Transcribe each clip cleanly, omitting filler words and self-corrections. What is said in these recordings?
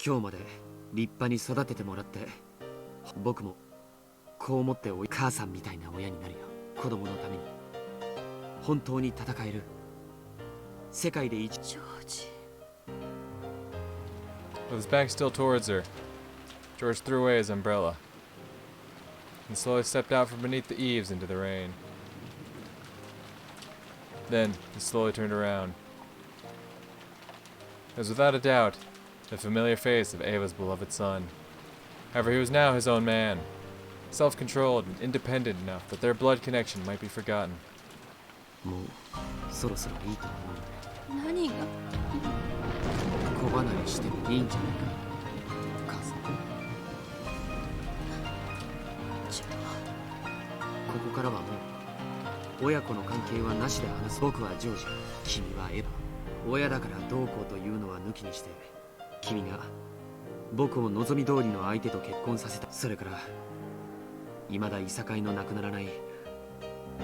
今日まで立派に育ててもらって、僕もこう思って母さんみたいな親になるよ。子供のために本当に戦える世界で一。ジョージ。 With his back still towards her, George threw away his umbrella and slowly stepped out from beneath the eaves into the rain. Then he slowly turned around. It was without a doubt the familiar face of Ava's beloved son. However, he was now his own man, self-controlled and independent enough that their blood connection might be forgotten. もうそろそろいいと思うんで。何が？子離れしてもいいんじゃないか、母さん。じゃここからはもう親子の関係はなしで話す。僕はジョージ、君はエヴァ。親だからどうこうというのは抜きにして、君が僕を望み通りの相手と結婚させた。それから未だいさかいのなくならない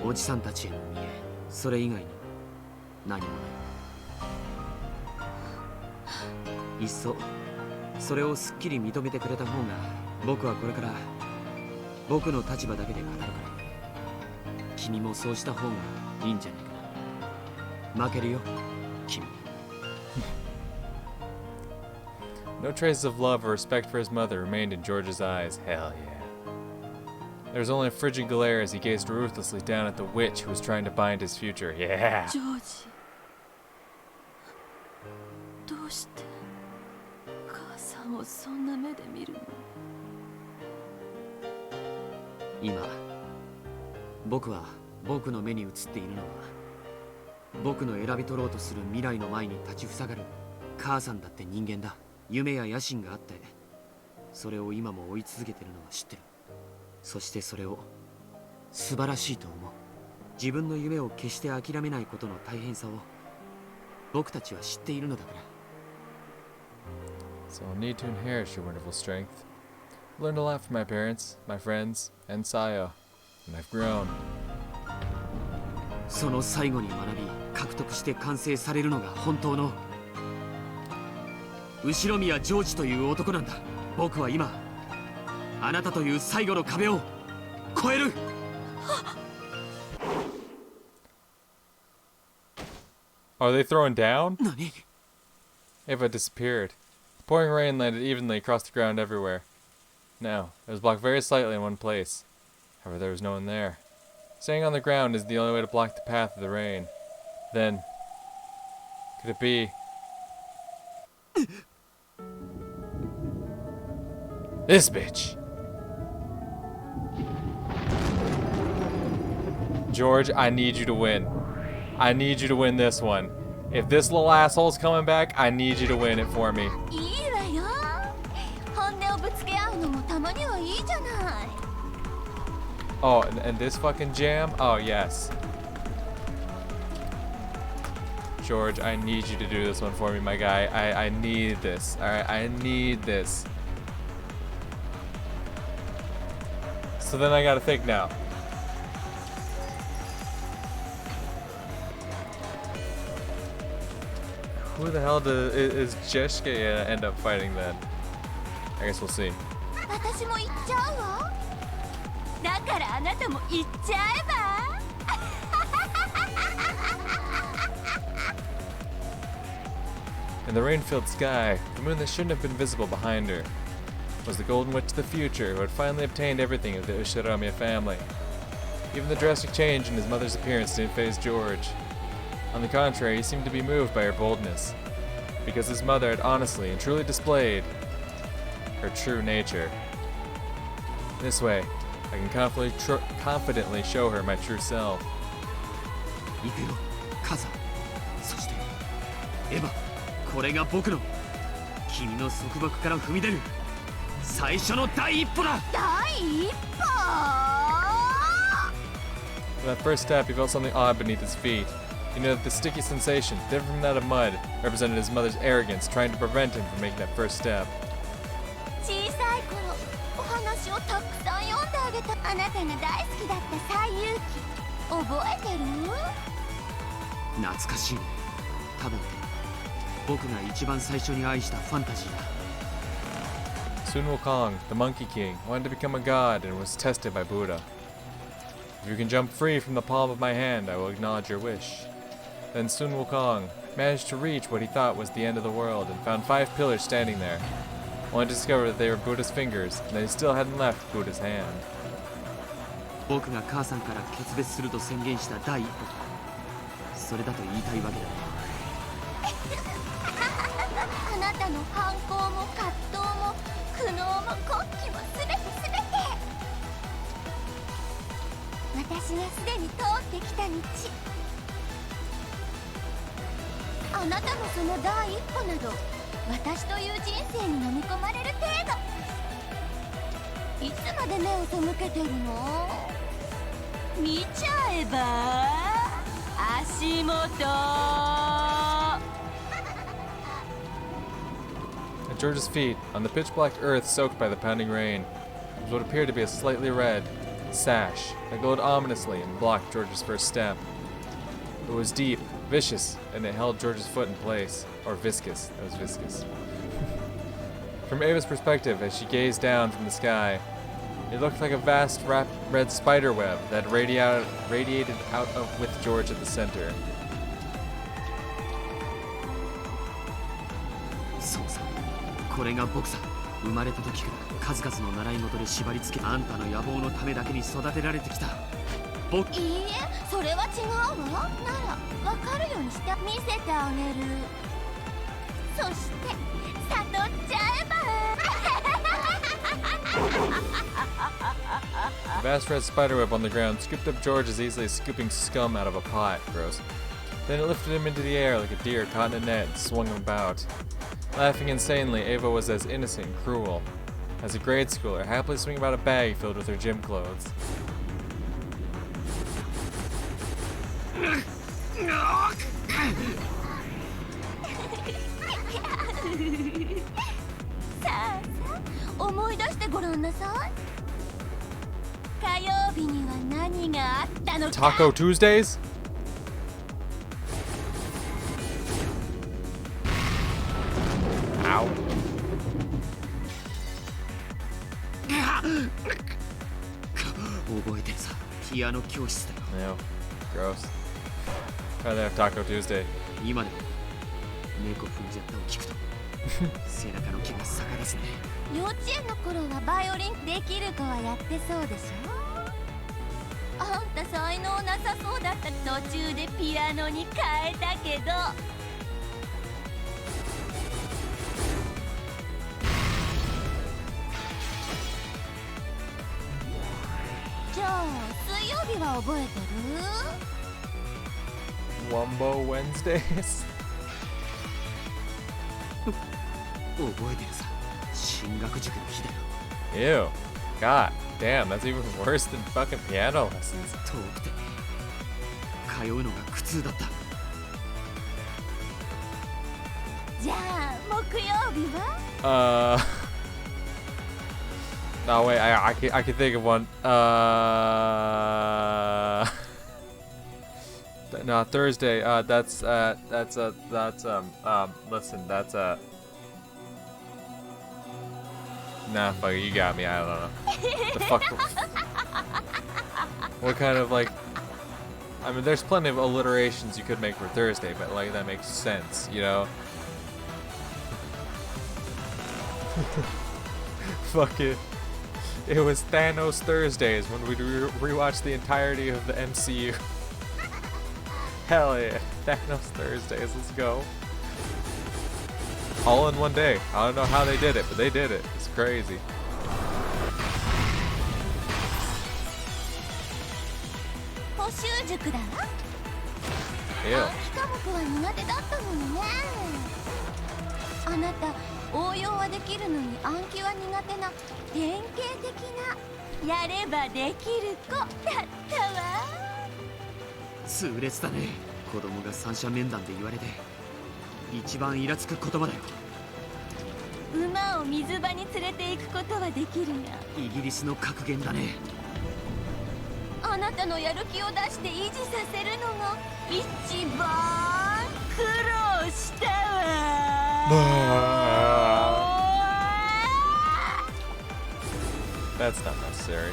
おじさんたちへの見栄、それ以外に何もない。いっそそれをすっきり認めてくれた方が、僕はこれから僕の立場だけで語るから、君もそうした方がいいんじゃないかな。負けるよ、君。No traces of love or respect for his mother remained in George's eyes. Hell yeah. There was only a frigid glare as he gazed ruthlessly down at the witch who was trying to bind his future. Yeah. ジョージ、どうして母さんをそんな目で見るの？今僕は僕の目に映っているのは、僕の選び取ろうとする未来の前に立ちふさがる母さんだって人間だ。夢や野心があって、それを今も追い続けてるのは知ってる。そしてそれを素晴らしいと思う。自分の夢を決して諦めないことの大変さを僕たちは知っているのだから。 So I'll need to inherit your wonderful strength. I learned a lot from my parents, my friends, and Sayo, and I've grown. その最後に学び獲得して完成されるのが本当の後宮ジョージという男なんだ。僕は今あなたという最後の壁を越える。Are they throwing down? 何？ Ava disappeared. Pouring rain landed evenly across the ground everywhere. Now, it was blocked very slightly in one place. However, there was no one there. Staying on the ground is the only way to block the path of the rain. Then, could it be... this bitch! George, I need you to win. I need you to win this one. If this little asshole's coming back, I need you to win it for me. Oh, and this fucking jam? Oh, yes. George, I need you to do this one for me, my guy. I need this. Alright, I need this. So then I gotta think now. Who the hell is Jeshke gonna end up fighting then? I guess we'll see. In the rain-filled sky, the moon that shouldn't have been visible behind her was the Golden Witch of the future who had finally obtained everything of the Ushiromiya family. Even the drastic change in his mother's appearance didn't faze George. On the contrary, he seemed to be moved by her boldness, because his mother had honestly and truly displayed her true nature. This way, I can confidently show her my true self. 行くよ、母さん。そしてエヴァ、これが僕の君の束縛から踏み出る最初の第一歩だ。第一歩。 With that first step, he felt something odd beneath his feet. He knew that the sticky sensation, different from that of mud, represented his mother's arrogance, trying to prevent him from making that first step. 小さい頃、お話をたくさん読んであげた。あなたが大好きだった西遊記、覚えてる？懐かしいね。ただね、僕が一番最初に愛したファンタジーだ。Sun Wukong, the Monkey King, wanted to become a god and was tested by Buddha. If you can jump free from the palm of my hand, I will acknowledge your wish. Then Sun Wukong managed to reach what he thought was the end of the world and found 5 pillars standing there, only to discover that they were Buddha's fingers and that he still hadn't left Buddha's hand. 僕が母さんから決別すると宣言した第一歩、それだと言いたいわけだね。あなたの反抗も葛藤も苦悩も国旗もすべて私がすでに通ってきた道、あなたのその第一歩など私という人生に飲み込まれる程度。いつまで目を背けてるの？見ちゃえば足元。 At George's feet, on the pitch-black earth soaked by the pounding rain, was what appeared to be a slightly red sash that glowed ominously and blocked George's first step. It was deep, vicious, and it held George's foot in place. Or viscous. That was viscous. From Ava's perspective, as she gazed down from the sky, it looked like a vast red spider web that radiated out of with George at the center. そうさ、これが僕さ。生まれた時から数々の習い事で縛り付け、あんたの野望のためだけに育てられてきた僕。いいえ、それは違うわ。なら分かるようにして見せてあげる。そして悟っちゃえば。 The vast red spiderweb on the ground scooped up George as easily as scooping scum out of a pot. Gross. Then it lifted him into the air like a deer caught in a net and swung him about. Laughing insanely, Ava was as innocent and cruel as a grade schooler happily swinging about a bag filled with her gym clothes. さあさあ、思い出してごらんなさい。火曜日には何があったのか。 Taco Tuesdays? Ow. 覚えてるさ、ピアノ教室だよ。 Ew. Gross. Try that Taco Tuesday. 今でも猫踏んじゃったを聞くと背中の毛が逆立つね。幼稚園の頃はバイオリンできる子はやってそうでしょ。あんた才能なさそうだった。途中でピアノに変えたけど。じゃあ水曜日は覚えてる？ Wumbo Wednesdays? 覚えてるさ、進学塾の日だよ。 Ew. God damn, that's even worse than fucking piano lessons. 遠くて通うのが苦痛だった。じゃあ木曜日は？ No, wait, I can think of one. No, Thursday. Listen, nah, fuck it, you got me. I don't know. The fuck? What kind of like? I mean, there's plenty of alliterations you could make for Thursday, but like that makes sense, you know? Fuck it. It was Thanos Thursdays when we rewatched the entirety of the MCU. Hell yeah, Thanos Thursdays, let's go. All in one day. I don't know how they did it, but they did it. It's crazy. 補習塾だわ。 Ew. 暗記科目は苦手だったのにね。あなた応用はできるのに暗記は苦手な典型的なやればできる子だったわ。痛烈だね。子供が三者面談で言われて一番イラつく言葉だよ。馬を水場に連れて行くことはできるが、イギリスの格言だね。あなたのやる気を出して維持させるのが一番苦労したわ。That's not necessary.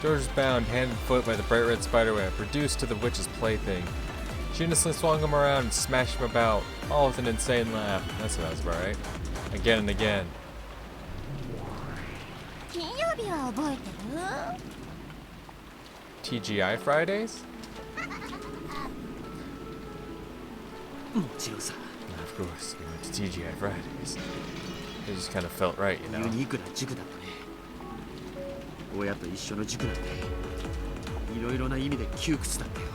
George was bound hand and foot by the bright red spiderweb, reduced to the witch's plaything. She innocently swung him around and smashed him about, all with an insane laugh. That sounds about right. Again and again. 金曜日は覚えてる？ TGI Fridays? もちろんさ。 Of course, we went to TGI Fridays. It just kind of felt right, you ユ know? ニークな塾だったね。親と一緒の塾なんていろいろな意味で窮屈だったよ。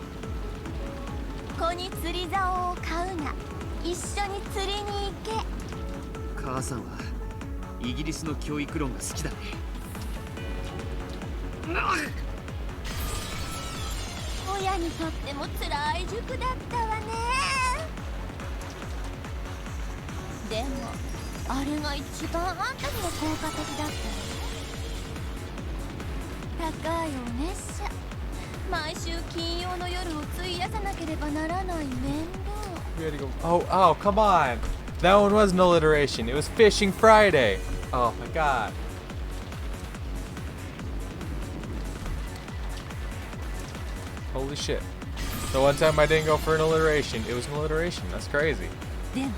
子に釣り竿を買うな。一緒に釣りに行け。母さんはイギリスの教育論が好きだね。親にとっても辛い塾だったわね。でもあれが一番あんたには効果的だったわ。高いお熱射。毎週金曜の夜を費やさなければならない面倒。 We had to go. Oh, come on! That one was an alliteration. It was Fishing Friday. Oh my god. Holy shit. The one time I didn't go for an alliteration, it was an alliteration. That's crazy. でも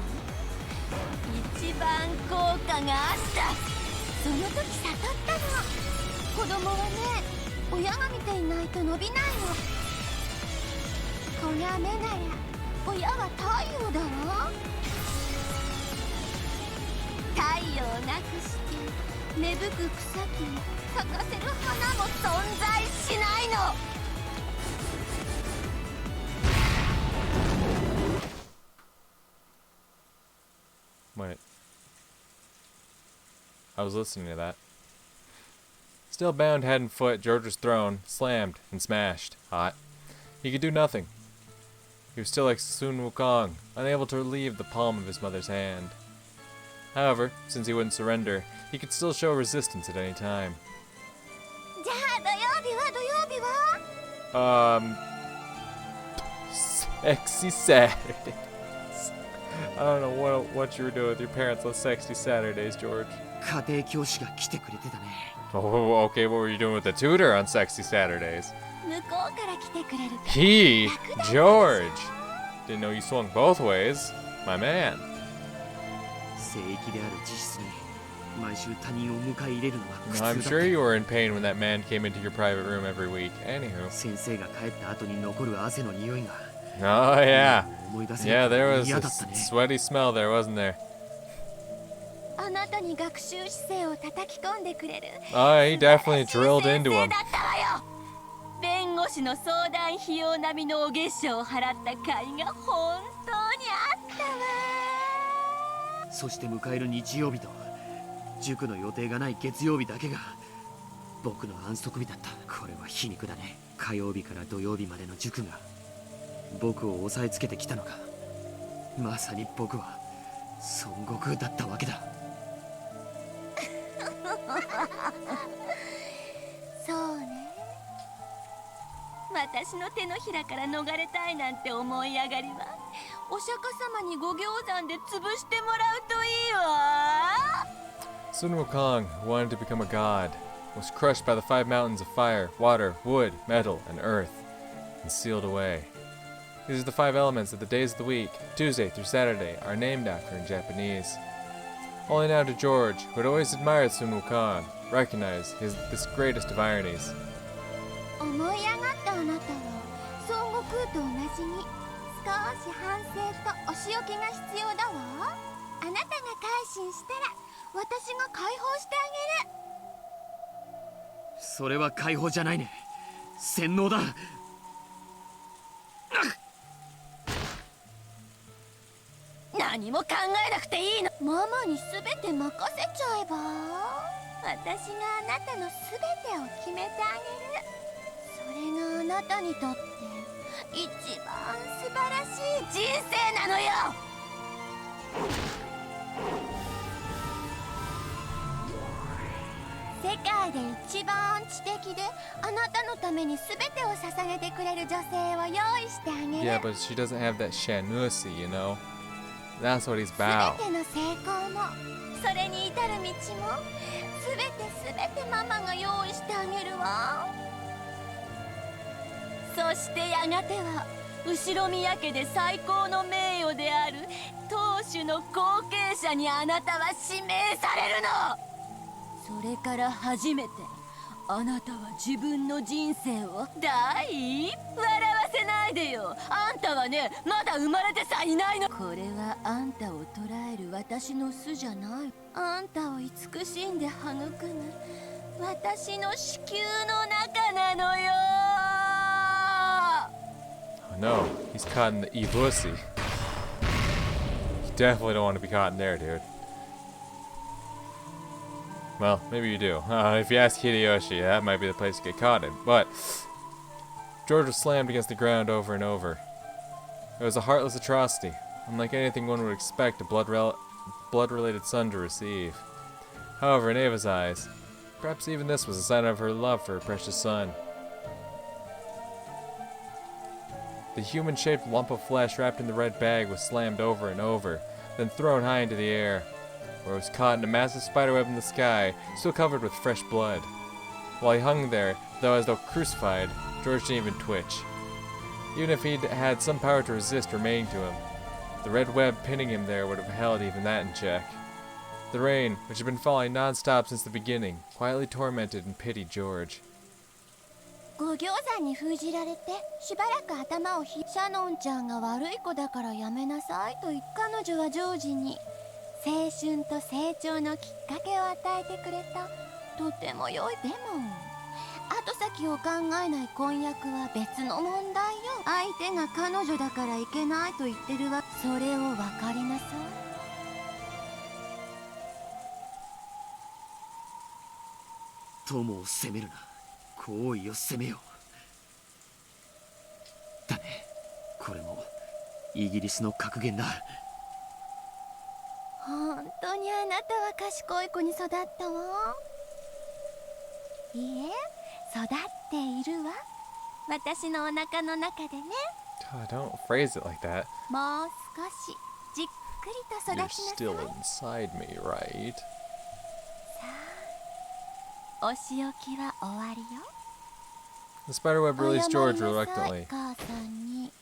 一番効果があった。その時悟ったの。子供はね、親が見ていないと伸びないの。こりゃ目なら親は太陽だろ。太陽なくして芽吹く草木も咲かせる花も存在しないの。Wait. I was listening to that. Still bound head and foot, George was thrown, slammed, and smashed. Hot. He could do nothing. He was still like Sun Wukong, unable to leave the palm of his mother's hand. However, since he wouldn't surrender, he could still show resistance at any time. じゃあ土曜日は Sexy Saturdays. I don't know what you were doing with your parents on Sexy Saturdays, George. 家庭教師が来てくれてたね。 Oh, okay, what were you doing with the tutor on Sexy Saturdays? 向こうから来てくれるから。 He, George. Didn't know you swung both ways. My man. 聖域である自室に毎週他人を迎え入れるのが苦痛だ I'm った。 sure you were in pain when that man came into your private room every week. Anywho. 先生が帰った後に残る汗の匂いが Oh, yeah. 思い出せ Yeah, なく there て was 嫌 a だったね。 sweaty smell there, wasn't there? あなたに学習姿勢を叩き込んでくれる。 Oh, he definitely drilled into 先生 him. だったわよ。弁護士の相談費用並みのお月謝を払った甲斐が本当にあったわ。そして迎える日曜日と塾の予定がない月曜日だけが僕の安息日だった。これは皮肉だね。火曜日から土曜日までの塾が僕を抑えつけてきたのか。まさに僕は孫悟空だったわけだ。そうね。私の手のひらから逃れたいなんて思い上がりはお釈迦様にご行山で潰してもらうといいわ。 Sun Wukong, who wanted to become a god, was crushed by the 5 mountains of fire, water, wood, metal, and earth, and sealed away. These are the 5 elements that the days of the week, Tuesday through Saturday, are named after in Japanese. Only now did George, who had always admired Sun Wukong, recognize this greatest of ironies. 思い上がったあなたは孫悟空と同じに少し反省とお仕置きが必要だわ。あなたが改心したら私が解放してあげる。それは解放じゃないね。洗脳だ。何も考えなくていいの。ママに全て任せちゃえば私があなたの全てを決めてあげる。それがあなたにとって一番素晴らしい人生なのよ。世界で一番知的であなたのために全てを捧げてくれる女性を用意してあげる。 Yeah, but she doesn't have that shanusi, you know? That's what he's 全 about. ての成功もそれに至る道も全てママが用意してあげるわ。そしてやがては後ろ宮家で最高の名誉である当主の後継者にあなたは指名されるの。それから初めてあなたは自分の人生を笑わせないでよ。あんたはね、まだ生まれてさいないの。これはあんたを捉える私の巣じゃない。あんたを慈しんで育む私の子宮の中なのよ。 Oh no, he's caught in the ibusi. You definitely don't want to be caught in there, dude. Well, maybe you do. If you ask Hideyoshi, that might be the place to get caught in. But George was slammed against the ground over and over. It was a heartless atrocity, unlike anything one would expect a blood-related son to receive. However, in Ava's eyes, perhaps even this was a sign of her love for her precious son. The human-shaped lump of flesh wrapped in the red bag was slammed over and over, then thrown high into the air, where it was caught in a massive spiderweb in the sky, still covered with fresh blood. While he hung there, though as though crucified, George didn't even twitch. Even if he'd had some power to resist remaining to him, the red web pinning him there would have held even that in check. The rain, which had been falling non-stop since the beginning, quietly tormented and pitied George. ご行山に封じられてしばらく頭をシャノンちゃんが悪い子だからやめなさいと言った彼女はジョージに青春と成長のきっかけを与えてくれた。とても良い。でも後先を考えない婚約は別の問題よ。相手が彼女だからいけないと言ってるわ。それを分かりなさい。友を責めるな、行為を責めよう。だね、これもイギリスの格言だ。本当にあなたは賢い子に育ったわ。いいえ、育っているわ。私のお腹の中でね。Don't phrase it like that. もう少しじっくりと育ち You're なさい。 still inside me, right? お仕置きは終わりよ。 The spiderweb 謝り released な George さい、 reluctantly. 母さんに。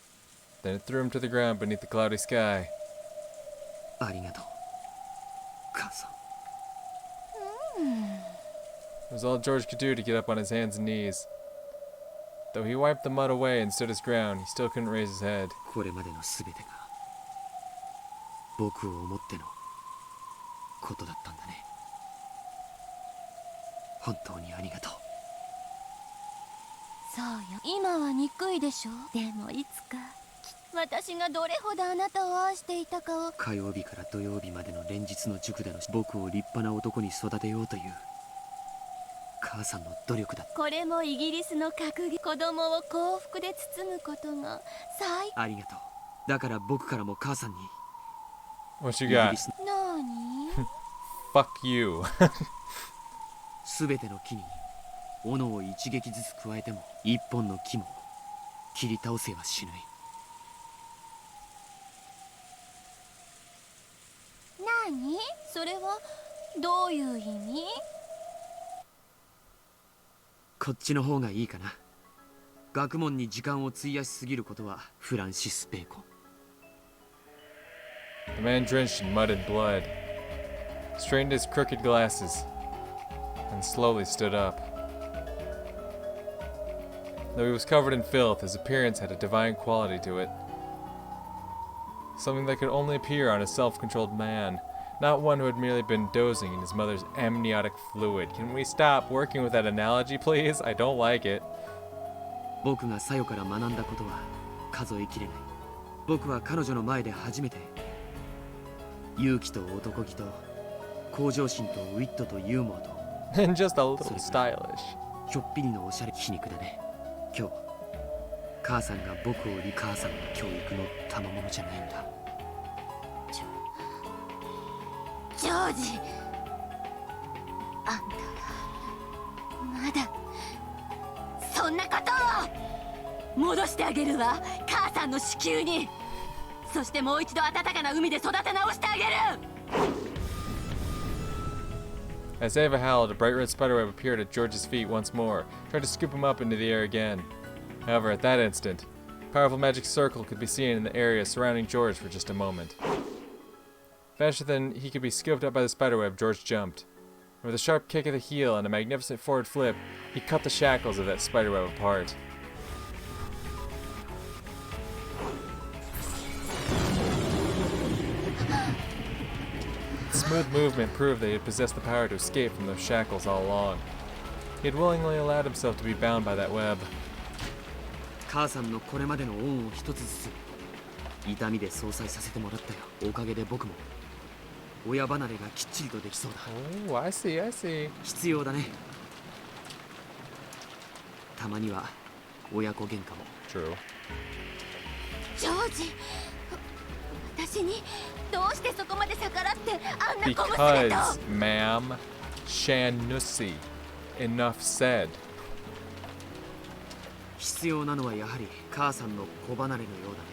Then it threw him to the ground beneath the cloudy sky. ありがとう、母さん。It was all George could do to get up on his hands and knees. Though he wiped the mud away and stood his ground, he still couldn't raise his head. これまでの全てが僕を思ってのことだったんだね。本当にありがとう。そうよ、今は憎いでしょ。でもいつか私がどれほどあなたを愛していたかを。火曜日から土曜日までの連日の塾での僕を立派な男に育てようという母さんの努力だ。これもイギリスの格言。子供を幸福で包むことが最ありがとう。だから僕からも母さんに What you イギ got? リスなに。Fuck you. 全ての木に斧を一撃ずつ加えても一本の木も切り倒せはしない。なにそれはどういう意味。こっちの方がいいかな。学問に時間を費やしすぎることはフランシス・ベーコン。 The man drenched in mud and blood strained his crooked glasses and slowly stood up. Though he was covered in filth, his appearance had a divine quality to it. Something that could only appear on a self-controlled man, not one who had merely been dozing in his mother's amniotic fluid. Can we stop working with that analogy, please? I don't like it. 僕がサヨから学んだことは数えきれない。僕は彼女の前で初めて勇気と男気と向上心とウィットとユーモアと And just a little stylish. ちょっぴりのおしゃれ皮肉だね。今日母さんが僕を母さんの教育の賜物じゃないんだ。ジョージ、あんたはそんなことを。戻してあげるわ、母さんの子宮に。そしてもう一度暖かな海で育て直してあげる。 As Ava howled, a bright red spiderweb appeared at George's feet once more, trying to scoop him up into the air again. However, at that instant, a powerful magic circle could be seen in the area surrounding George for just a moment. Faster than he could be scooped up by the spiderweb, George jumped. With a sharp kick of the heel and a magnificent forward flip, he cut the shackles of that spiderweb apart. Smooth movement proved that he had possessed the power to escape from those shackles all along. He had willingly allowed himself to be bound by that web. 母さんのこれまでの恩を一つずつ痛みで相殺させてもらったよ。おかげで僕も親離れがきっちりとできそうだ。Oh, I see, I see. 必要だね。たまには親子喧嘩も。 True. ジョージ、私にどうしてそこまで逆らってあんな小娘と。 Because, ma'am, Shanusi. Enough said. 必要なのはやはり母さんの子離れのようだね。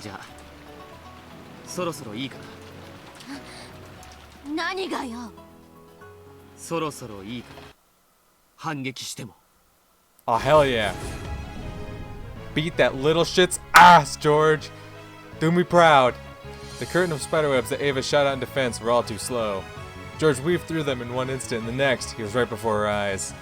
じゃあそろそろいいかな。何がよ。そろそろいいかな。反撃しても。 Oh, hell yeah. Beat that little shit's ass, George. Do me proud. The curtain of spiderwebs that Ava shot out in defense were all too slow. George weaved through them in one instant, and the next, he was right before her eyes.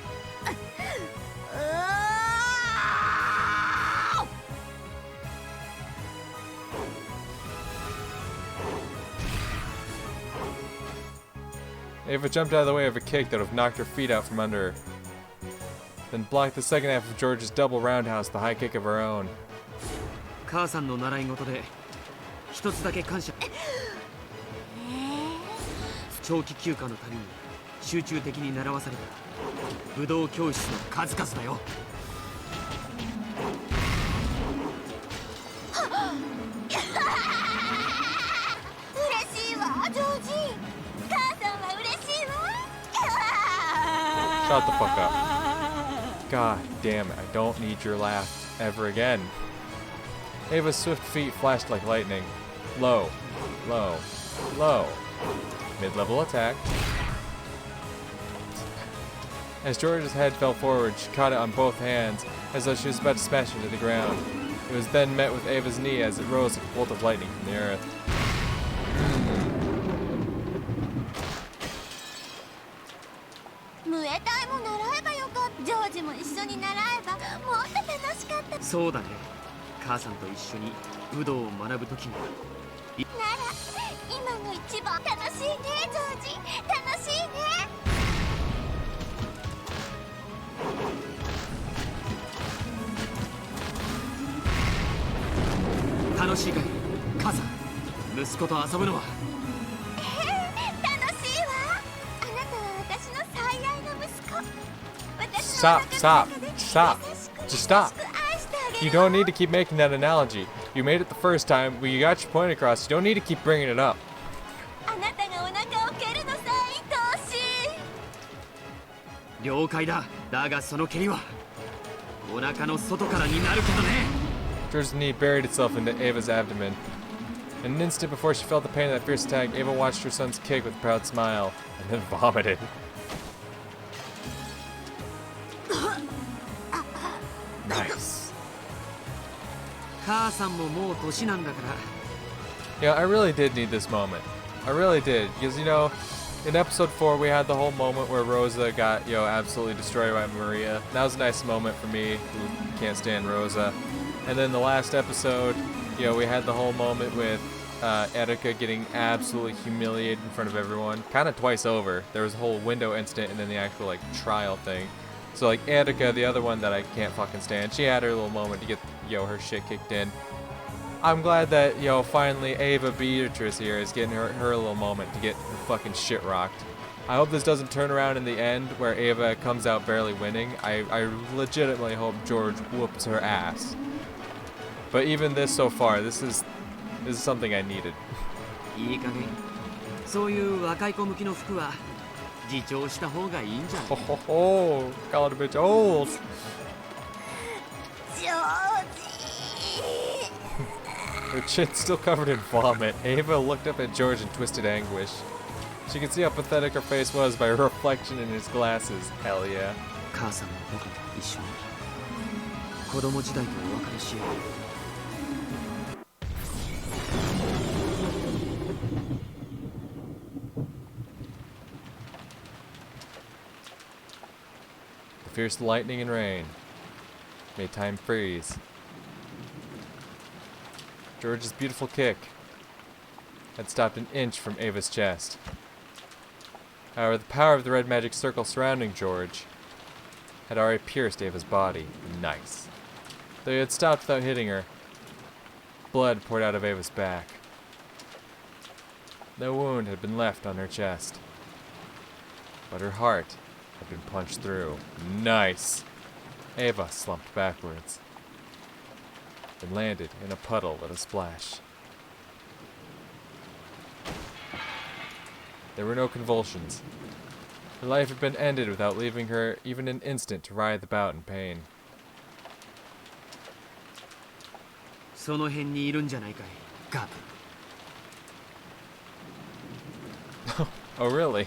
Ava jumped out of the way of a kick that would have knocked her feet out from under her, then blocked the second half of George's double roundhouse with a high kick of her own. 母さんの習い事で一つだけ感謝。長期休暇のたびに集中的に習わされた武道教室の数々だよ。嬉しいわ、ジョージ。母さんは嬉しいわ。 Shut the fuck up. God damn it, I don't need your laugh ever again. Ava's swift feet flashed like lightning. Low, low, low. Mid-level attack. As George's head fell forward, she caught it on both hands as though she was about to smash it to the ground. It was then met with Ava's knee as it rose like a bolt of lightning from the earth. ムエタイも習えばよかった。ジョージも一緒に習えばもっと楽しかった。そうだね。母さんと一緒に武道を学ぶときにはなら今が一番楽しいね、ジョージ。楽しいね。楽しいかい母さん。息子と遊ぶのは。楽しいわ。あなたは私の最愛の息子。私 Stop, の stop, 中で stop. 優しく Just stop. 優しく愛してあげる。 You don't need to keep making that analogy. You made it the first time, but you got your point across. You don't need to keep bringing it up. あなたがお腹を蹴るのさ、愛しい。了解だ。だがその蹴りはお腹の外からになるけどね。 George's knee buried itself into Ava's abdomen. In an instant before she felt the pain of that fierce attack, Ava watched her son's kick with a proud smile, and then vomited. Nice. 母さんももう年なんだから。 Yeah, I really did need this moment. I really did. Because, you know, in episode 4, we had the whole moment where Rosa got, absolutely destroyed by Maria. That was a nice moment for me, who can't stand Rosa. And then the last episode, we had the whole moment with Etika getting absolutely humiliated in front of everyone. Kind of twice over. There was a whole window incident and then the actual, trial thing. So, Etika, the other one that I can't fucking stand, she had her little moment to get, her shit kicked in. I'm glad that, finally Ava Beatrice here is getting her little moment to get her fucking shit rocked. I hope this doesn't turn around in the end where Ava comes out barely winning. I legitimately hope George whoops her ass. But even this so far, this is something I needed. いい加減そういう若い子向きの服は自重した方がいいんじゃない Ho ho ho! Called a bitch old! ジョージ Her chin still covered in vomit, Ava looked up at George in twisted anguish. She could see how pathetic her face was by her reflection in his glasses. Hell yeah. 母さんも僕も一緒に子供時代とお別れしよう The fierce lightning and rain made time freeze. George's beautiful kick had stopped an inch from Ava's chest. However, the power of the red magic circle surrounding George had already pierced Ava's body. Nice. Though he had stopped without hitting her, blood poured out of Ava's back. No wound had been left on her chest, but her heart had been punched through. Nice. Ava slumped backwards and landed in a puddle with a splash. There were no convulsions. Her life had been ended without leaving her even an instant to writhe about in pain. その辺にいるんじゃないかいガープ Oh, really?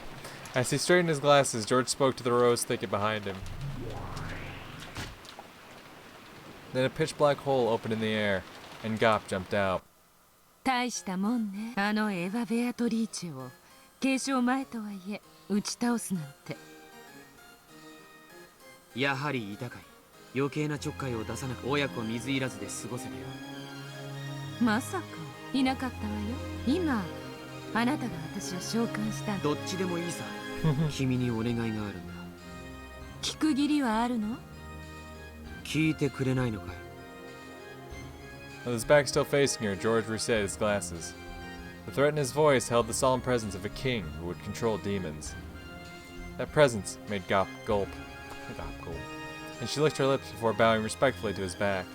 As he straightened his glasses, George spoke to the rose thicket behind him. Then a pitch black hole opened in the air, and Gop jumped out. 大したもんね。あのエヴァ・ベアトリーチェを継承前とはいえ打ち倒すなんて。やはりいたかい余計なちょっかいを出さなく親子水入らずで過ごせたよまさかいなかったわよ。今あなたが私を召喚したの。どっちでもいいさ君にお願いがあるんだ聞く義理はあるの？聞いてくれないのかい With his back still facing her, George reset his glasses. The threat in his voice held the solemn presence of a king who would control demons. That presence made Gop gulp. And she licked her lips before bowing respectfully to his back.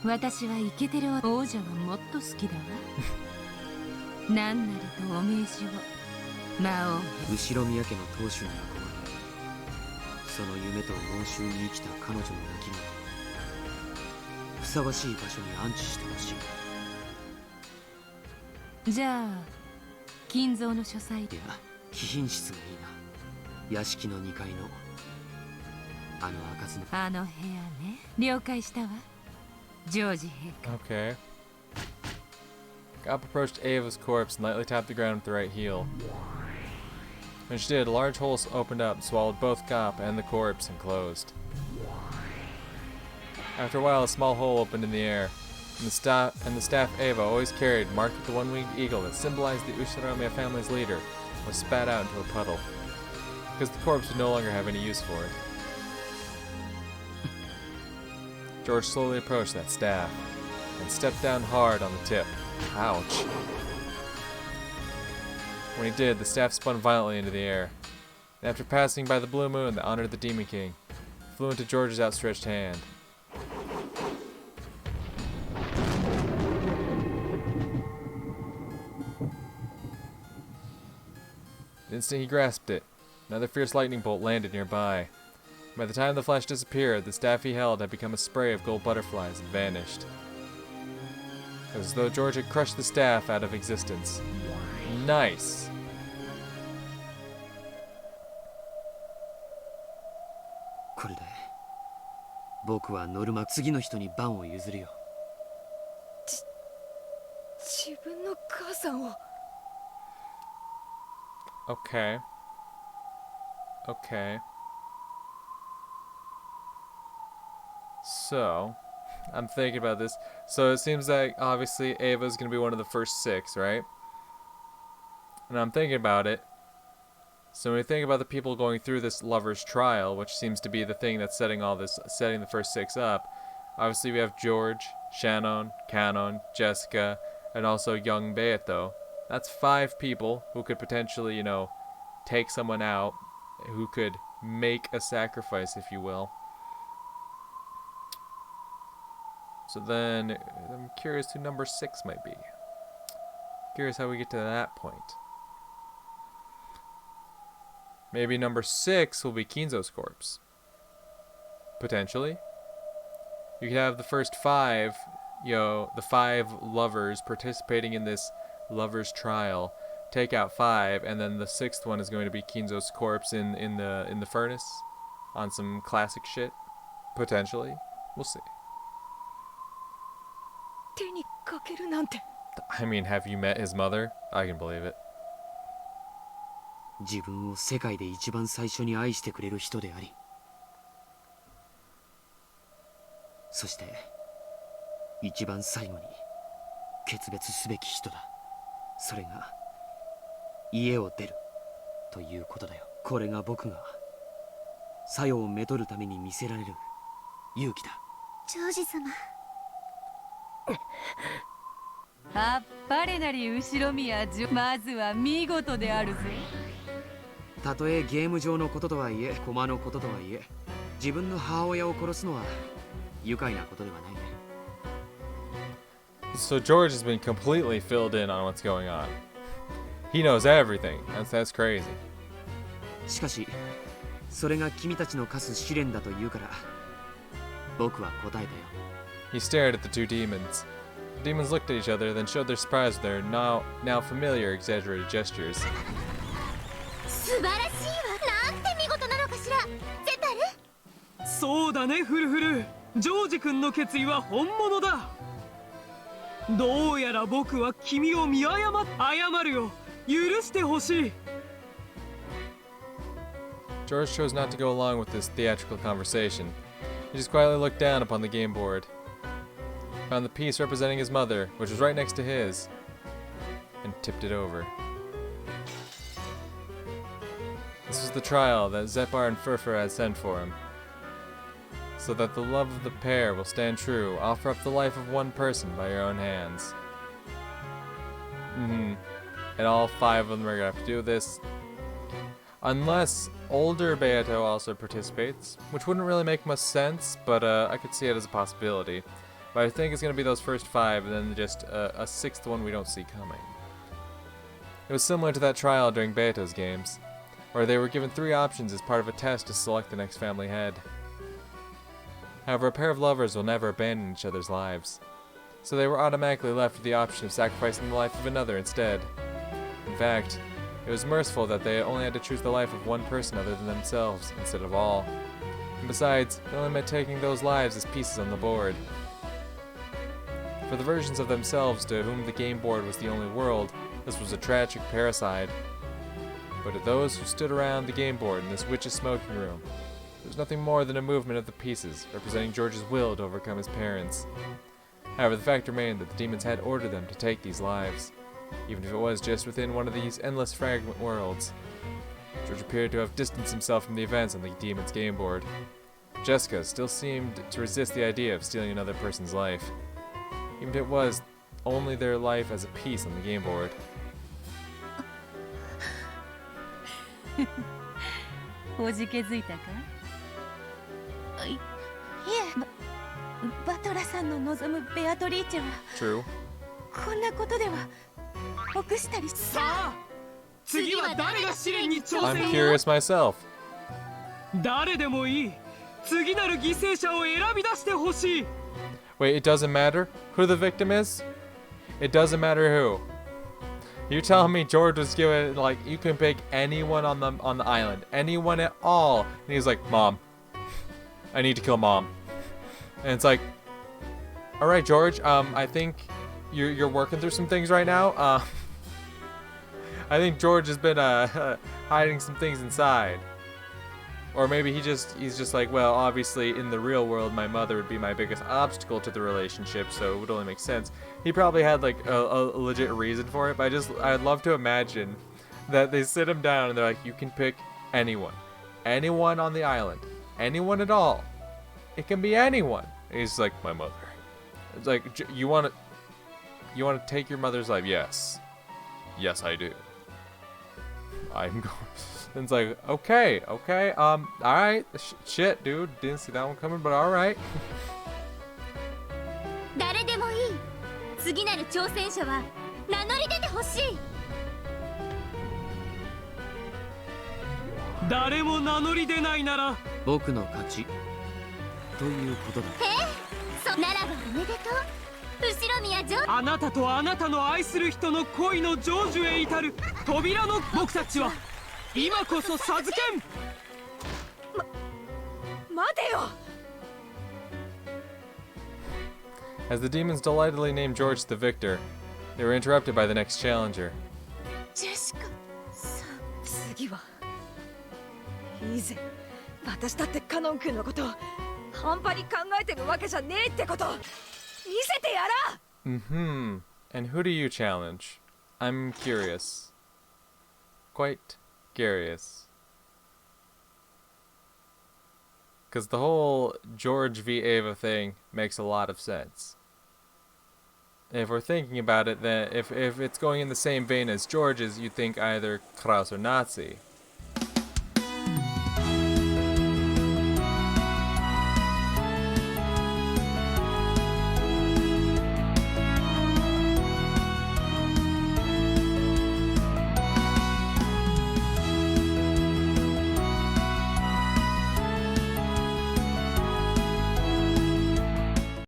私はイケてる王女がもっと好きだわ。何なりとお命じを魔王。後ろ宮家の当主に憧れその夢と猛襲に生きた彼女の泣き声ふさわしい場所に安置してほしいじゃあ金蔵の書斎で。いや貴賓室がいいな屋敷の2階のあの開かずのあの部屋ね。了解したわ。ジョージ陛下。 Okay. Gop approached Ava's corpse and lightly tapped the ground with the right heel. When she did, a large hole opened up, swallowed both Gop and the corpse, and closed. After a while, a small hole opened in the air, and the staff Ava always carried, marked with the one-winged eagle that symbolized the Ushinomiya family's leader, was spat out into a puddle, because the corpse would no longer have any use for it. George slowly approached that staff, and stepped down hard on the tip. Ouch. When he did, the staff spun violently into the air, and after passing by the blue moon that honored the Demon King, flew into George's outstretched hand. The instant he grasped it, another fierce lightning bolt landed nearby. By the time the flash disappeared, the staff he held had become a spray of gold butterflies and vanished. It was as though George had crushed the staff out of existence. Nice! これで僕はノルマ次の人に番を譲るよ自分の母さんを Okay. Okay. So, I'm thinking about this. So it seems like obviously Ava's gonna be one of the first 6, right? And I'm thinking about it. So when you think about the people going through this lover's trial, which seems to be the thing that's setting the first 6 up, obviously we have George, Shannon, Canon, Jessica, and also young Beato. That's 5 people who could potentially, you know, take someone out, who could make a sacrifice, if you will. So then, I'm curious who number 6 might be. Curious how we get to that point. Maybe number 6 will be Kinzo's corpse. Potentially. You could have the first 5, the 5 lovers participating in this lovers trial. Take out 5, and then the 6th one is going to be Kinzo's corpse in the furnace on some classic shit. Potentially. We'll see. 手にかけるなんて。 I mean, have you met his mother? I can believe it. 自分を世界で一番最初に愛してくれる人であり、そして一番最後に決別すべき人だ。それが家を出るということだよ。これが僕が作用をめとるために見せられる勇気だ。ジョージ様。あっぱれなり後ろ宮まずは見事であるぜ。たとえゲーム上のこととはいえ、駒のこととはいえ、自分の母親を殺すのは愉快なことではないね。So George has been completely filled in on what's going on. He knows everything. That's crazy. しかし、それが君たちの課す試練だと言うから、僕は答えたよ。He stared at the two demons. The demons looked at each other, then showed their surprise with their now familiar exaggerated gestures. 素晴らしいわ。なんて見事なのかしら。ゼタル。そうだね、フルフル。ジョージ君の決意は本物だ。どうやら僕は君を謝るよ。許してほしい。George chose not to go along with this theatrical conversation. He just quietly looked down upon the game board, found the piece representing his mother, which was right next to his, and tipped it over. This was the trial that Zepar and Furfur had sent for him, so that the love of the pair will stand true. Offer up the life of one person by your own hands. And all 5 of them are gonna have to do this. Unless older Beato also participates, which wouldn't really make much sense, but I could see it as a possibility. But I think it's gonna be those first 5, and then just a 6th one we don't see coming. It was similar to that trial during Beato's games, where they were given 3 options as part of a test to select the next family head. However, a pair of lovers will never abandon each other's lives, so they were automatically left with the option of sacrificing the life of another instead. In fact, it was merciful that they only had to choose the life of one person other than themselves, instead of all. And besides, it only meant taking those lives as pieces on the board. For the versions of themselves to whom the game board was the only world, this was a tragic parricide. But to those who stood around the game board in this witch's smoking room, it was nothing more than a movement of the pieces, representing George's will to overcome his parents. However, the fact remained that the demons had ordered them to take these lives, even if it was just within one of these endless fragment worlds. George appeared to have distanced himself from the events on the demon's game board. Jessica still seemed to resist the idea of stealing another person's life, even if it was only their life as a piece on the game board. おじけづいたか？いえ、バトラさんの望むベアトリーチェは True. こんなことでは臆したりさあ、次は誰が試練に挑 I'm 戦よ。 curious myself. 誰でもいい。次なる犠牲者を選び出してほしい。 Wait, it doesn't matter who the victim is? It doesn't matter who. You telling me George was given, like, you can pick anyone on the island, anyone at all, and he's like, Mom, I need to kill Mom. And it's like, all right, George, I think you're working through some things right now. I think George has been hiding some things inside. Or maybe he's just like, well, obviously in the real world my mother would be my biggest obstacle to the relationship, so it would only make sense. He probably had like a legit reason for it, but I'd love to imagine that they sit him down and they're like, you can pick anyone on the island, anyone at all. It can be anyone. And he's like, my mother. It's like, you want to take your mother's life? Yes, I do. I'm going. And it's like, okay, alright, shit, dude, didn't see that one coming, but alright. 誰でもいい。次なる挑戦者は名乗り出てほしい。誰も名乗り出ないなら僕の勝ちということだ。ならばおめでとう後ろ宮城。あなたとあなたの愛する人の恋の成就へ至る扉の僕たちは今こそ授けん。待てよ。 As the demons delightedly named George the victor, they were interrupted by the next challenger. ジェシカさん。次は。以前、私だってカノン君のことを半端に考えてるわけじゃねえってこと見せてやら。Mm-hmm. And who do you challenge? I'm curious. Quite curious. Because the whole George v. Ava thing makes a lot of sense. If we're thinking about it, then if it's going in the same vein as George's, you'd think either Kraus or Nazi.